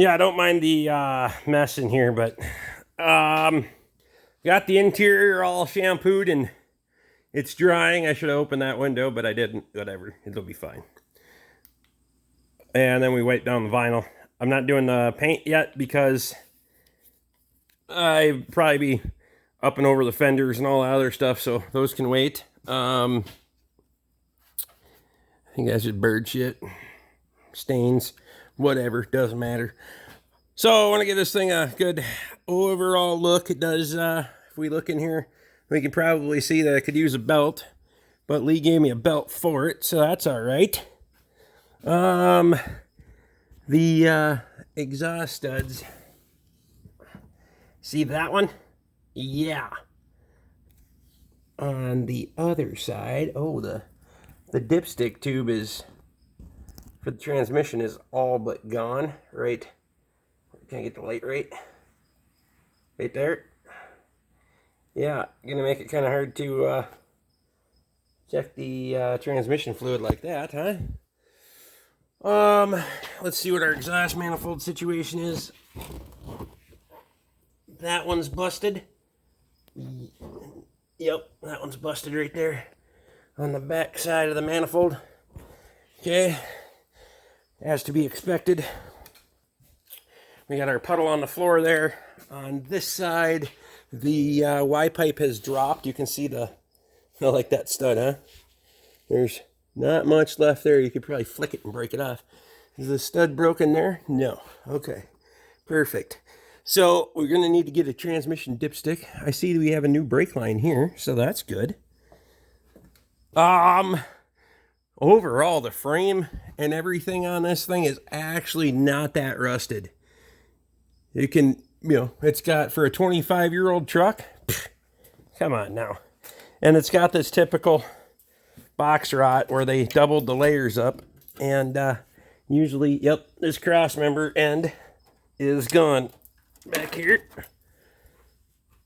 Yeah, I don't mind the mess in here, but got the interior all shampooed and it's drying. I should have opened that window, but I didn't. Whatever, it'll be fine. And then we wipe down the vinyl. I'm not doing the paint yet because I probably be up and over the fenders and all that other stuff, so those can wait. I think that's just bird shit, stains, whatever, doesn't matter. So I want to give this thing a good overall look. It does, if we look in here, we can probably see that I could use a belt, but Lee gave me a belt for it, so that's all right. The exhaust studs, see that one? Yeah. On the other side, oh, the dipstick tube is, for the transmission, is all but gone, right? Can I get the light right? Right there? Yeah, gonna make it kind of hard to check the transmission fluid like that, huh? Let's see what our exhaust manifold situation is. That one's busted. Yep, that one's busted right there on the back side of the manifold. Okay, as to be expected. We got our puddle on the floor there. On this side, the Y pipe has dropped. You can see I like that stud, huh? There's not much left there. You could probably flick it and break it off. Is the stud broken there? No. Okay, perfect. So we're gonna need to get a transmission dipstick. I see we have a new brake line here, so that's good. Overall, the frame and everything on this thing is actually not that rusted. You can, it's got, for a 25-year-old truck, come on now. And it's got this typical box rot where they doubled the layers up. And usually, yep, this cross member end is gone back here.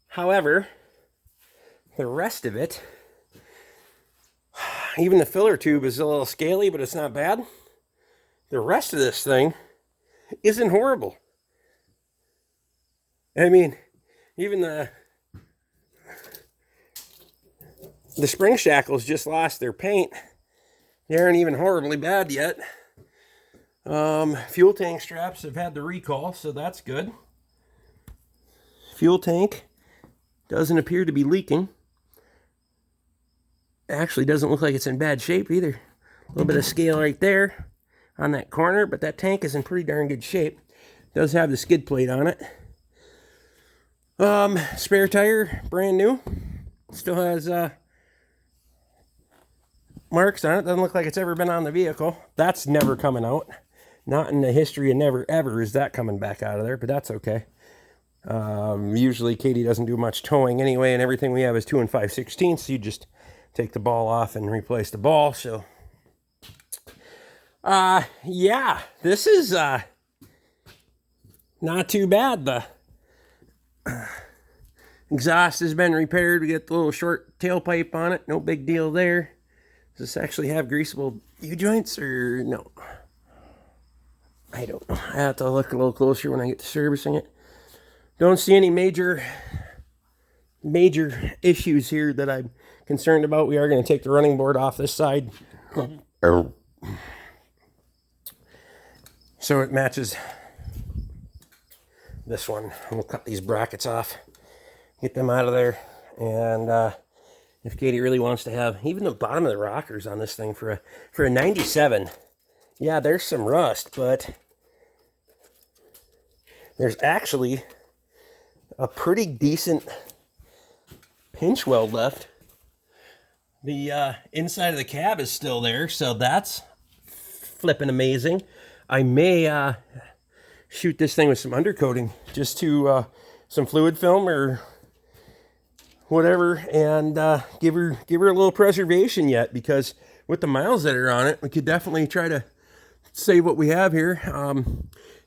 However, the rest of it, even the filler tube is a little scaly, but it's not bad. The rest of this thing isn't horrible. I mean, even the spring shackles just lost their paint. They aren't even horribly bad yet. Fuel tank straps have had the recall, so that's good. Fuel tank doesn't appear to be leaking. Actually doesn't look like it's in bad shape either. A little bit of scale right there on that corner, but that tank is in pretty darn good shape. Does have the skid plate on it. Spare tire, brand new. Still has marks on it. Doesn't look like it's ever been on the vehicle. That's never coming out. Not in the history of never ever is that coming back out of there, but that's okay. Usually Katie doesn't do much towing anyway, and everything we have is 2 5/16, so you just take the ball off and replace the ball. So yeah, this is not too bad. The exhaust has been repaired. We got the little short tailpipe on it. No big deal there. Does this actually have greasable U-joints or no? I don't know. I have to look a little closer when I get to servicing it. Don't see any major issues here that I'm concerned about. We are going to take the running board off this side. So it matches this one. We'll cut these brackets off, get them out of there, and if Katie really wants to have even the bottom of the rockers on this thing for a 97, yeah, there's some rust, but there's actually a pretty decent pinch weld left. The inside of the cab is still there, so that's flipping amazing. I may shoot this thing with some undercoating, just to some fluid film or whatever, and give her a little preservation yet, because with the miles that are on it, we could definitely try to save what we have here.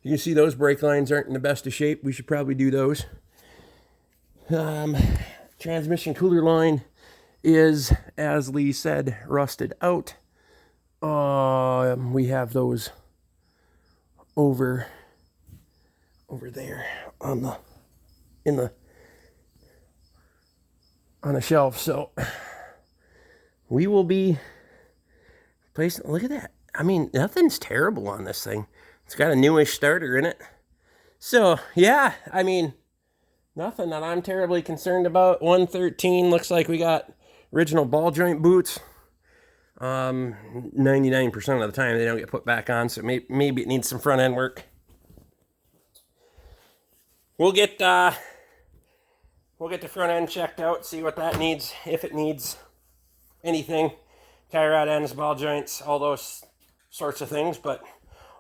You can see those brake lines aren't in the best of shape. We should probably do those. Transmission cooler line is, as Lee said, rusted out. We have those over over there on the on a shelf. So we will be placing. Look at that. I mean, nothing's terrible on this thing. It's got a newish starter in it. So yeah, I mean, nothing that I'm terribly concerned about. 113 looks like we got original ball joint boots. 99% of the time they don't get put back on, so maybe it needs some front end work. We'll get the front end checked out, see what that needs, if it needs anything. Tie rod ends, ball joints, all those sorts of things. But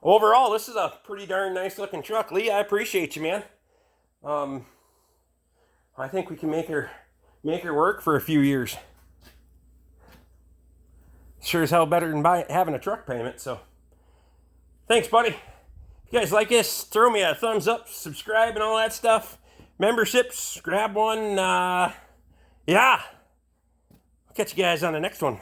overall, this is a pretty darn nice looking truck. Lee, I appreciate you, man. I think we can make her work for a few years. Sure as hell better than having a truck payment. So thanks, buddy. If you guys like this, throw me a thumbs up, subscribe, and all that stuff. Memberships, grab one. Yeah. I'll catch you guys on the next one.